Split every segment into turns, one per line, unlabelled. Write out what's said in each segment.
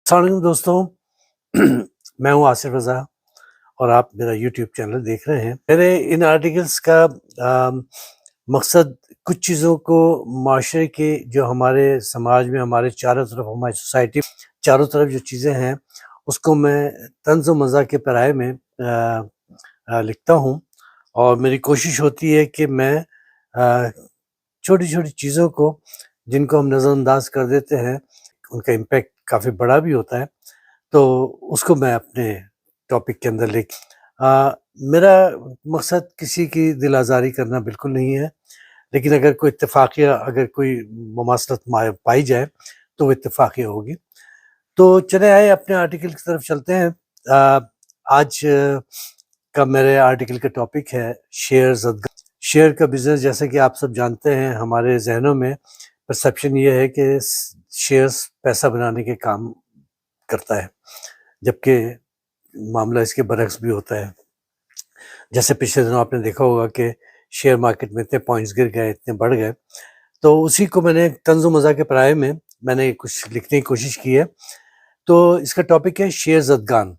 السلام علیکم دوستوں میں ہوں آصف رضا اور آپ میرا یوٹیوب چینل دیکھ رہے ہیں۔ میرے ان آرٹیکلس کا مقصد کچھ چیزوں کو معاشرے کے جو ہمارے سماج میں ہمارے چاروں طرف ہماری سوسائٹی چاروں طرف جو چیزیں ہیں اس کو میں طنز و مزاح کے پیرائے میں لکھتا ہوں، اور میری کوشش ہوتی ہے کہ میں چھوٹی چھوٹی چیزوں کو جن کو ہم نظر انداز کر دیتے ہیں ان کا امپیکٹ کافی بڑا بھی ہوتا ہے، تو اس کو میں اپنے ٹاپک کے اندر میرا مقصد کسی کی دل آزاری کرنا بالکل نہیں ہے، لیکن اگر کوئی اتفاقیہ اگر کوئی مماثلت پائی جائے تو وہ اتفاقیہ ہوگی۔ تو چلے آئے اپنے آرٹیکل کی طرف چلتے ہیں۔ آج کا میرے آرٹیکل کا ٹاپک ہے شیئر کا بزنس۔ جیسا کہ آپ سب جانتے ہیں، ہمارے ذہنوں میں پرسیپشن یہ ہے کہ شیئرز پیسہ بنانے کے کام کرتا ہے، جبکہ معاملہ اس کے برعکس بھی ہوتا ہے۔ جیسے پچھلے دنوں آپ نے دیکھا ہوگا کہ شیئر مارکیٹ میں اتنے پوائنٹس گر گئے، اتنے بڑھ گئے، تو اسی کو میں نے طنز و مزاح کے پیرائے میں نے کچھ لکھنے کی کوشش کی ہے۔ تو اس کا ٹاپک ہے شیئر زدگان۔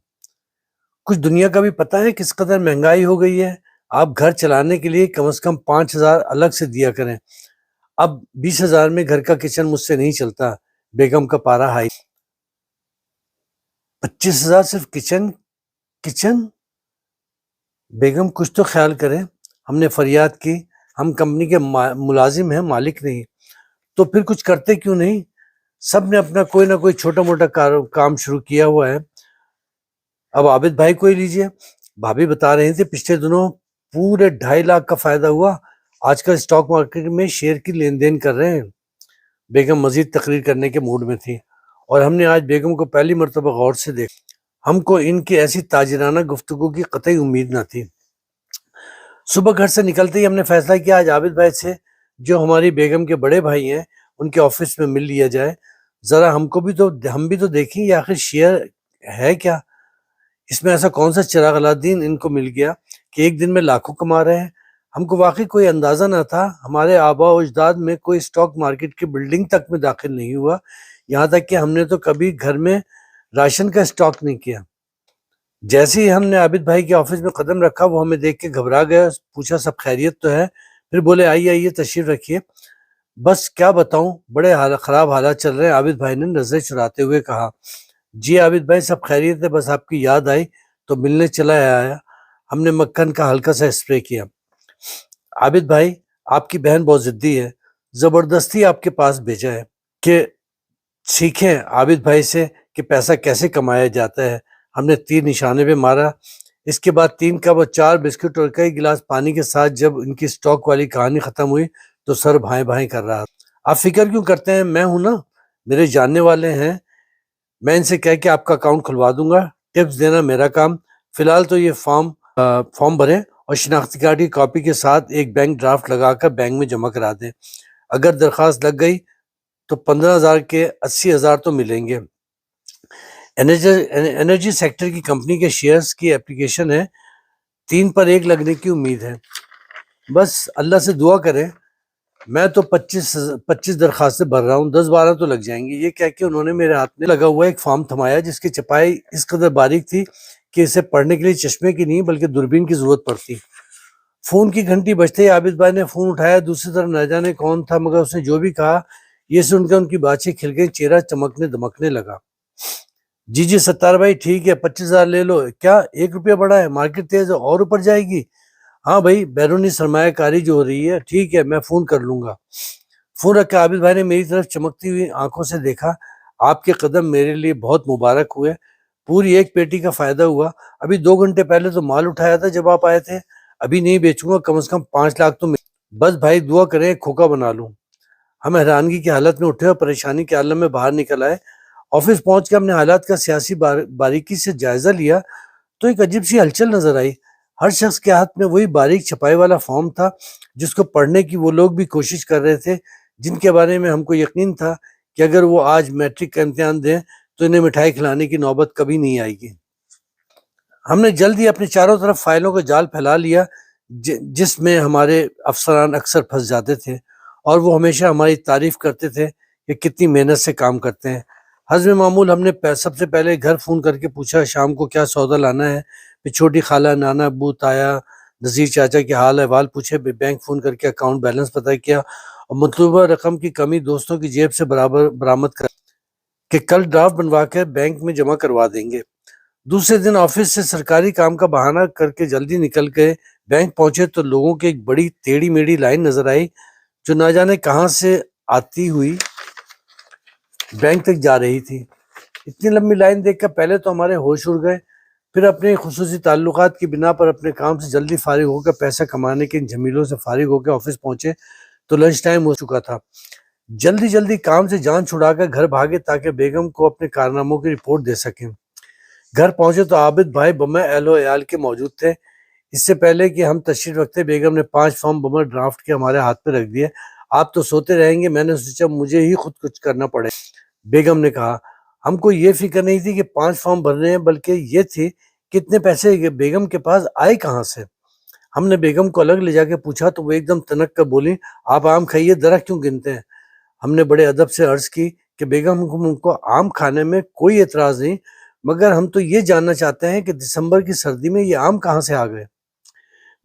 کچھ دنیا کا بھی پتہ ہے کس قدر مہنگائی ہو گئی ہے؟ آپ گھر چلانے کے لیے کم از کم 5,000 الگ سے دیا کریں۔ اب 20,000 میں گھر کا کچن مجھ سے نہیں چلتا، بیگم کا پارا ہائی۔ 25,000 صرف کچن؟ بیگم کچھ تو خیال کریں۔ ہم نے فریاد کی، ہم کمپنی کے ملازم ہیں، مالک نہیں، تو پھر کچھ کرتے کیوں نہیں؟ سب نے اپنا کوئی نہ کوئی چھوٹا موٹا کام شروع کیا ہوا ہے۔ اب عابد بھائی کو ہی لیجئے، بھابھی بتا رہے تھے پچھلے دنوں پورے 2.5 لاکھ کا فائدہ ہوا۔ آج کل اسٹاک مارکیٹ میں شیئر کی لین دین کر رہے ہیں۔ بیگم مزید تقریر کرنے کے موڈ میں تھی، اور ہم نے آج بیگم کو پہلی مرتبہ غور سے دیکھا۔ ہم کو ان کی ایسی تاجرانہ گفتگو کی قطعی امید نہ تھی۔ صبح گھر سے نکلتے ہی ہم نے فیصلہ کیا آج عابد بھائی سے، جو ہماری بیگم کے بڑے بھائی ہیں، ان کے آفس میں مل لیا جائے۔ ذرا ہم بھی تو دیکھیں یہ آخر شیئر ہے کیا؟ اس میں ایسا کون سا چراغ الدین ان کو مل گیا کہ ایک دن میں لاکھوں کما رہے ہیں؟ ہم کو واقعی کوئی اندازہ نہ تھا۔ ہمارے آباء و اجداد میں کوئی اسٹاک مارکیٹ کی بلڈنگ تک میں داخل نہیں ہوا، یہاں تک کہ ہم نے تو کبھی گھر میں راشن کا اسٹاک نہیں کیا۔ جیسے ہی ہم نے عابد بھائی کے آفس میں قدم رکھا، وہ ہمیں دیکھ کے گھبرا گیا، پوچھا سب خیریت تو ہے؟ پھر بولے آئیے تشریف رکھیے۔ بس کیا بتاؤں، بڑے خراب حالات چل رہے ہیں، عابد بھائی نے نظریں چراتے ہوئے کہا۔ جی عابد بھائی سب خیریت ہے، بس آپ کی یاد آئی تو ملنے چلا آیا۔ ہم نے مکھن کا ہلکا سا اسپرے کیا۔ عابد بھائی آپ کی بہن بہت ضدی ہے، زبردستی آپ کے پاس بھیجا ہے کہ سیکھیں عابد بھائی سے کہ پیسہ کیسے کمایا جاتا ہے۔ ہم نے تیر نشانے پہ مارا۔ اس کے بعد 3 کپ اور 4 بسکٹ اور کئی گلاس پانی کے ساتھ جب ان کی اسٹاک والی کہانی ختم ہوئی تو سر بھائیں بھائیں کر رہا تھا۔ آپ فکر کیوں کرتے ہیں، میں ہوں نا، میرے جاننے والے ہیں، میں ان سے کہہ کے آپ کا اکاؤنٹ کھلوا دوں گا، ٹپس دینا میرا کام۔ فی الحال تو یہ فارم بھریں اور شناختی کارڈ کی کاپی کے ساتھ ایک بینک ڈرافٹ لگا کر بینک میں جمع کرا دیں۔ اگر درخواست لگ گئی تو 15,000 کے 80,000 تو ملیں گے۔ انرجی سیکٹر کی کمپنی کے شیئرز کی اپلیکیشن ہے، 3 پر 1 لگنے کی امید ہے۔ بس اللہ سے دعا کریں۔ میں تو 25 درخواستیں بھر رہا ہوں، 10-12 تو لگ جائیں گی۔ یہ کہہ کے انہوں نے میرے ہاتھ میں لگا ہوا ایک فارم تھمایا جس کی چھپائی اس قدر باریک تھی کہ اسے پڑھنے کے لیے چشمے کی نہیں بلکہ دوربین کی ضرورت پڑتی۔ فون کی گھنٹی بجتے ہی عابد بھائی نے فون اٹھایا۔ دوسری طرف نہ جانے کون تھا، مگر اس نے جو بھی کہا یہ سن کے ان کی باتیں کھل گئی، چہرہ چمکنے دمکنے لگا۔ جی ستار بھائی ٹھیک ہے، 25,000 لے لو۔ کیا 1 روپیہ بڑھا ہے؟ مارکیٹ تیز ہے اور اوپر جائے گی؟ ہاں بھائی، بیرونی سرمایہ کاری جو ہو رہی ہے، ٹھیک ہے میں فون کر لوں گا۔ فون رکھ کے عابد بھائی نے میری طرف چمکتی ہوئی آنکھوں سے دیکھا۔ آپ کے قدم میرے لیے بہت مبارک ہوئے، پوری 1 پیٹی کا فائدہ ہوا۔ ابھی 2 گھنٹے پہلے تو مال اٹھایا تھا جب آپ آئے تھے، ابھی نہیں بیچوں گا، کم از کم 5 لاکھ تو بس بھائی دعا کریں کھوکا بنا لوں۔ ہم حیرانگی کی حالت میں اٹھے اور پریشانی کے عالم میں باہر نکل آئے۔ آفس پہنچ کے ہم نے حالات کا سیاسی باریکی سے جائزہ لیا تو ایک عجیب سی ہلچل نظر آئی۔ ہر شخص کے ہاتھ میں وہی باریک چھپائی والا فارم تھا جس کو پڑھنے کی وہ لوگ بھی کوشش کر رہے تھے جن کے بارے میں ہم کو یقین تھا کہ اگر وہ آج میٹرک کا امتحان دیں تو انہیں مٹھائی کھلانے کی نوبت کبھی نہیں آئے گی۔ ہم نے جلد ہی اپنے چاروں طرف فائلوں کا جال پھیلا لیا جس میں ہمارے افسران اکثر پھنس جاتے تھے، اور وہ ہمیشہ ہماری تعریف کرتے تھے کہ کتنی محنت سے کام کرتے ہیں۔ حسب معمول ہم نے سب سے پہلے گھر فون کر کے پوچھا شام کو کیا سودا لانا ہے، پھر چھوٹی خالہ، نانا، ابو، تایا، نذیر چاچا کے حال احوال پوچھے، پھر بینک فون کر کے اکاؤنٹ بیلنس پتہ کیا اور مطلوبہ رقم کی کمی دوستوں کی جیب سے برآمد کر کہ کل ڈرافٹ بنوا کے بینک میں جمع کروا دیں گے۔ دوسرے دن آفس سے سرکاری کام کا بہانہ کر کے جلدی نکل کے بینک پہنچے تو لوگوں کی ایک بڑی ٹیڑھی میڑھی لائن نظر آئی جو نہ جانے کہاں سے آتی ہوئی بینک تک جا رہی تھی۔ اتنی لمبی لائن دیکھ کر پہلے تو ہمارے ہوش اڑ گئے، پھر اپنے خصوصی تعلقات کی بنا پر اپنے کام سے جلدی فارغ ہو کر پیسہ کمانے کے ان جھمیلوں سے فارغ ہو کے آفس پہنچے تو لنچ ٹائم ہو چکا تھا۔ جلدی کام سے جان چھڑا کر گھر بھاگے تاکہ بیگم کو اپنے کارناموں کی رپورٹ دے سکیں۔ گھر پہنچے تو عابد بھائی بمے اہل و عیال کے موجود تھے۔ اس سے پہلے کہ ہم تشریف رکھتے بیگم نے 5 فارم بمے ڈرافٹ کے ہمارے ہاتھ پہ رکھ دیے۔ آپ تو سوتے رہیں گے، میں نے سوچا مجھے ہی خود کچھ کرنا پڑے۔ بیگم نے کہا ہم کو یہ فکر نہیں تھی کہ 5 فارم بھرنے ہیں، بلکہ یہ تھی کہ اتنے پیسے بیگم کے پاس آئے کہاں سے۔ ہم نے بیگم کو الگ لے جا کے پوچھا تو وہ ایک دم تنک کر بولی آپ آم کھائیے، درخت کیوں گنتے ہیں؟ ہم نے بڑے ادب سے عرض کی کہ بیگم ہم کو آم کھانے میں کوئی اعتراض نہیں، مگر ہم تو یہ جاننا چاہتے ہیں کہ دسمبر کی سردی میں یہ آم کہاں سے آ گئے۔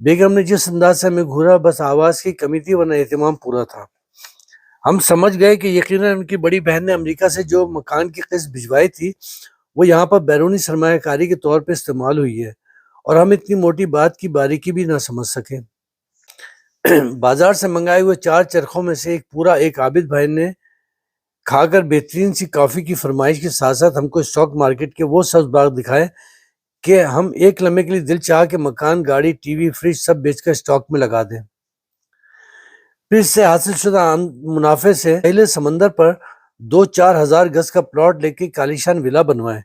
بیگم نے جس انداز سے ہمیں گھورا بس آواز کی کمی تھی ورنہ اہتمام پورا تھا۔ ہم سمجھ گئے کہ یقیناً ان کی بڑی بہن نے امریکہ سے جو مکان کی قسط بھجوائی تھی وہ یہاں پر بیرونی سرمایہ کاری کے طور پہ استعمال ہوئی ہے اور ہم اتنی موٹی بات کی باریکی بھی نہ سمجھ سکے۔ بازار سے منگائے ہوئے 4 چرخوں میں سے ایک عابد بھائی نے کھا کر بہترین سی کافی کی فرمائش کے ساتھ ساتھ ہم کو اسٹاک مارکیٹ کے وہ سبز باغ دکھائے کہ ہم ایک لمحے کے لیے دل چاہ کے مکان، گاڑی، ٹی وی، فریج سب بیچ کر اسٹاک میں لگا دیں۔ پھر اس سے حاصل شدہ منافع سے پہلے سمندر پر 2-4 ہزار گز کا پلاٹ لے کے کالیشان ولا بنوائیں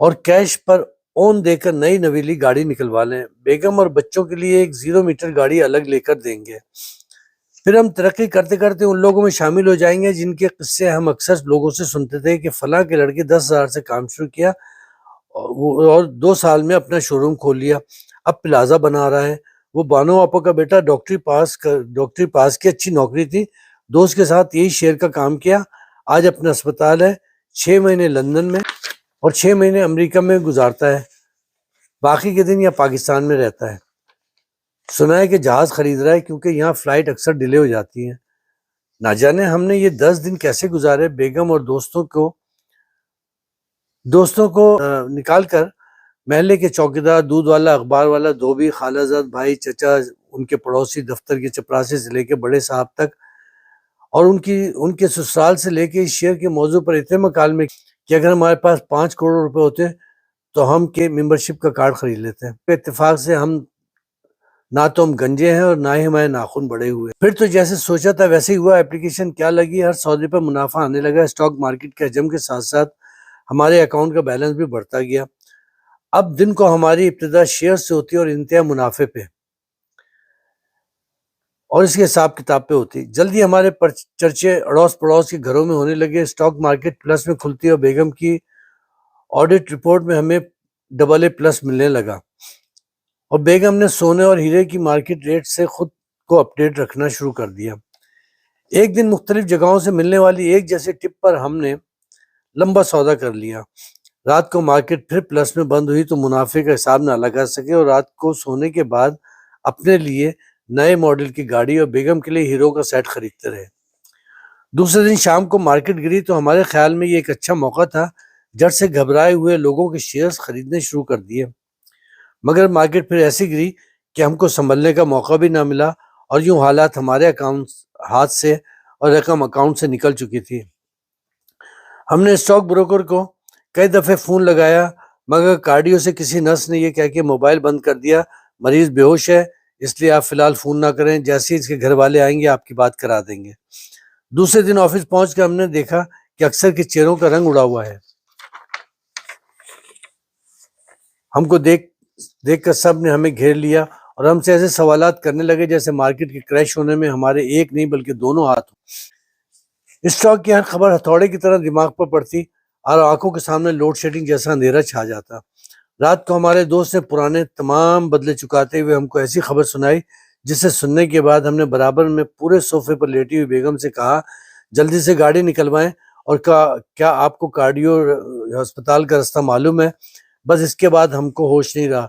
اور کیش پر اون دے کر نئی نویلی گاڑی نکلوا لیں۔ بیگم اور بچوں کے لیے ایک 0 میٹر گاڑی الگ لے کر دیں گے۔ پھر ہم ترقی کرتے کرتے ان لوگوں میں شامل ہو جائیں گے جن کے قصے ہم اکثر لوگوں سے سنتے تھے کہ فلاں کے لڑکے 10,000 سے کام شروع کیا اور 2 سال میں اپنا شو روم کھول لیا، اب پلازا بنا رہا ہے۔ وہ بانو آپا کا بیٹا ڈاکٹری پاس کی اچھی نوکری تھی، دوست کے ساتھ یہی شیئر کا کام کیا، آج اپنا اسپتال ہے، 6 مہینے لندن میں اور 6 مہینے امریکہ میں گزارتا ہے، باقی کے دن یا پاکستان میں رہتا ہے۔ سنا ہے کہ جہاز خرید رہا ہے کیونکہ یہاں فلائٹ اکثر ڈیلے ہو جاتی ہیں۔ نہ جانے ہم نے یہ 10 دن کیسے گزارے۔ بیگم اور دوستوں کو نکال کر محلے کے چوکیدار، دودھ والا، اخبار والا، دھوبی، خالہ زاد، بھائی، چچا، ان کے پڑوسی، دفتر کے چپراسی سے لے کے بڑے صاحب تک اور ان کے سسرال سے لے کے اس شعر کے موضوع پر اتنے مکالمے کہ اگر ہمارے پاس 5 کروڑ روپے ہوتے تو ہم کے ممبرشپ کا کارڈ خرید لیتے ہیں۔ پہ اتفاق سے نہ تو ہم گنجے ہیں اور نہ ہی ہمارے ناخن بڑے ہوئے۔ پھر تو جیسے سوچا تھا ویسے ہی ہوا، اپلیکیشن کیا لگی، ہر سودے پر منافع آنے لگا، اسٹاک مارکیٹ کے حجم کے ساتھ ساتھ ہمارے اکاؤنٹ کا بیلنس بھی بڑھتا گیا۔ اب دن کو ہماری ابتدا شیئر سے ہوتی اور انتہا منافع پہ اور اس کے حساب کتاب پہ ہوتی۔ جلدی ہمارے چرچے اڑوس پڑوس کے گھروں میں ہونے لگے، اسٹاک مارکیٹ پلس میں کھلتی اور بیگم کی آڈٹ رپورٹ میں ہمیں AA+ ملنے لگا اور بیگم نے سونے اور ہیرے کی مارکیٹ ریٹ سے خود کو اپڈیٹ رکھنا شروع کر دیا۔ ایک دن مختلف جگہوں سے ملنے والی ایک جیسے ٹپ پر ہم نے لمبا سودا کر لیا۔ رات کو مارکیٹ پھر پلس میں بند ہوئی تو منافع کا حساب نہ لگا سکے اور رات کو سونے کے بعد اپنے لیے نئے ماڈل کی گاڑی اور بیگم کے لیے ہیرو کا سیٹ خریدتے رہے۔ دوسرے دن شام کو مارکیٹ گری تو ہمارے خیال میں یہ ایک اچھا موقع تھا، جڑ سے گھبرائے ہوئے لوگوں کے شیئرز خریدنے شروع کر دیے، مگر مارکیٹ پھر ایسی گری کہ ہم کو سنبھلنے کا موقع بھی نہ ملا اور یوں حالات ہمارے ہاتھ سے اور رقم اکاؤنٹ سے نکل چکی تھی۔ ہم نے اسٹاک بروکر کو کئی دفعے فون لگایا مگر کارڈیو سے کسی نرس نے یہ کہہ کے موبائل بند کر دیا مریض بے ہوش ہے، اس لیے آپ فی الحال فون نہ کریں، جیسے ہی اس کے گھر والے آئیں گے آپ کی بات کرا دیں گے۔ دوسرے دن آفس پہنچ کے ہم نے دیکھا کہ اکثر کے چہروں کا رنگ اڑا ہوا ہے۔ ہم کو دیکھ کر سب نے ہمیں گھیر لیا اور ہم سے ایسے سوالات کرنے لگے جیسے مارکیٹ کے کریش ہونے میں ہمارے ایک نہیں بلکہ دونوں ہاتھ ہوں۔ اسٹاک کی ہر خبر ہتھوڑے کی طرح دماغ پر پڑتی اور آنکھوں کے سامنے لوڈ شیڈنگ جیسا اندھیرا چھا جاتا۔ رات کو ہمارے دوست نے پرانے تمام بدلے چکاتے ہوئے ہم کو ایسی خبر سنائی جسے سننے کے بعد ہم نے برابر میں پورے صوفے پر لیٹی ہوئی بیگم سے کہا جلدی سے گاڑی نکلوائیں اور کیا آپ کو کارڈیو ہسپتال کا راستہ معلوم ہے؟ بس اس کے بعد ہم کو ہوش نہیں رہا.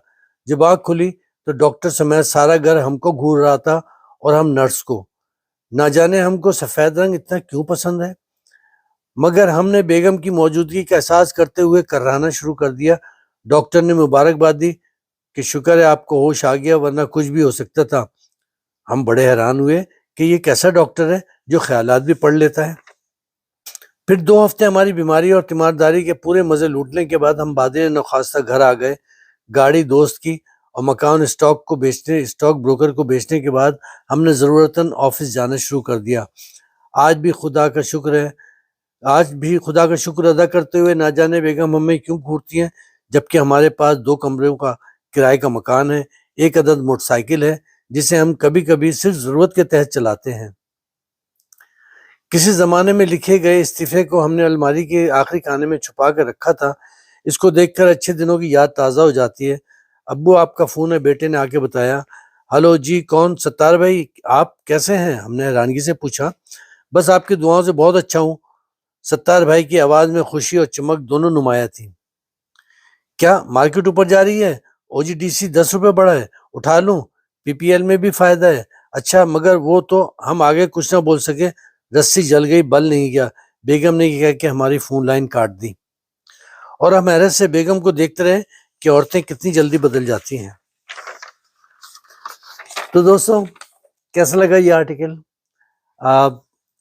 جب آنکھ کھلی تو ڈاکٹر سمیت سارا گھر ہم کو گھور رہا تھا اور ہم نرس کو. نہ جانے ہم کو سفید رنگ اتنا کیوں پسند ہے، مگر ہم نے بیگم کی موجودگی کا احساس کرتے ہوئے کرانا شروع کر دیا. ڈاکٹر نے مبارکباد دی کہ شکر ہے آپ کو ہوش آ گیا، ورنہ کچھ بھی ہو سکتا تھا. ہم بڑے حیران ہوئے کہ یہ کیسا ڈاکٹر ہے جو خیالات بھی پڑھ لیتا ہے. پھر 2 ہفتے ہماری بیماری اور تیمارداری کے پورے مزے لوٹنے کے بعد ہم بادل نخواستہ گھر آ گئے. گاڑی دوست کی اور مکان اسٹاک بروکر کو بیچنے کے بعد ہم نے ضرورتاً آفس جانا شروع کر دیا. آج بھی خدا کا شکر ادا کرتے ہوئے نہ جانے بیگم ہمیں کیوں گھورتی ہیں، جبکہ ہمارے پاس 2 کمروں کا کرائے کا مکان ہے، 1 عدد موٹر سائیکل ہے جسے ہم کبھی کبھی صرف ضرورت کے تحت چلاتے ہیں. کسی زمانے میں لکھے گئے استعفے کو ہم نے الماری کے آخری خانے میں چھپا کر رکھا تھا. اس کو دیکھ کر اچھے دنوں کی یاد تازہ ہو جاتی ہے. ابو آپ کا فون ہے، بیٹے نے آ کے بتایا. ہلو جی، کون؟ ستار بھائی، آپ کیسے ہیں؟ ہم نے حیرانگی سے پوچھا. بس آپ کی دعاؤں سے بہت اچھا ہوں. ستار بھائی کی آواز میں خوشی اور چمک دونوں نمایاں تھی. کیا مارکیٹ اوپر جا رہی ہے؟ او جی ڈی سی 10 روپے بڑھا ہے، اٹھا لوں؟ پی پی ایل میں بھی فائدہ ہے. اچھا، مگر وہ تو ہم آگے کچھ نہ بول سکے. رسی جل گئی، بل نہیں گیا. بیگم نے یہ کہہ کے ہماری فون لائن کاٹ دی اور ہم حیرت سے بیگم کو دیکھتے رہے کہ عورتیں کتنی جلدی بدل جاتی ہیں. تو دوستوں، کیسا لگا یہ آرٹیکل؟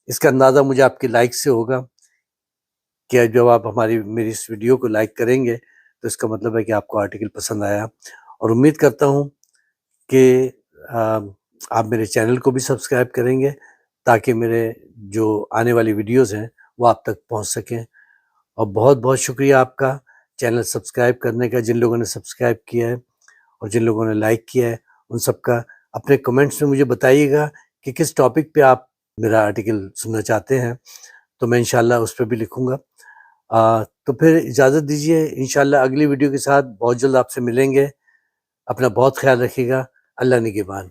اس کا اندازہ مجھے آپ کے لائک سے ہوگا کہ جب آپ میری اس ویڈیو کو لائک کریں گے تو اس کا مطلب ہے کہ آپ کو آرٹیکل پسند آیا. اور امید کرتا ہوں کہ آپ میرے چینل کو بھی سبسکرائب کریں گے تاکہ میرے جو آنے والی ویڈیوز ہیں وہ آپ تک پہنچ سکیں. اور بہت بہت شکریہ آپ کا چینل سبسکرائب کرنے کا. جن لوگوں نے سبسکرائب کیا ہے اور جن لوگوں نے لائک کیا ہے ان سب کا اپنے کمنٹس میں مجھے بتائیے گا کہ کس ٹاپک پہ آپ میرا آرٹیکل سننا چاہتے ہیں، تو میں انشاءاللہ اس پہ بھی لکھوں گا. تو پھر اجازت دیجیے، انشاءاللہ اگلی ویڈیو کے ساتھ بہت جلد آپ سے ملیں گے. اپنا بہت خیال رکھیے گا. اللہ نگہبان.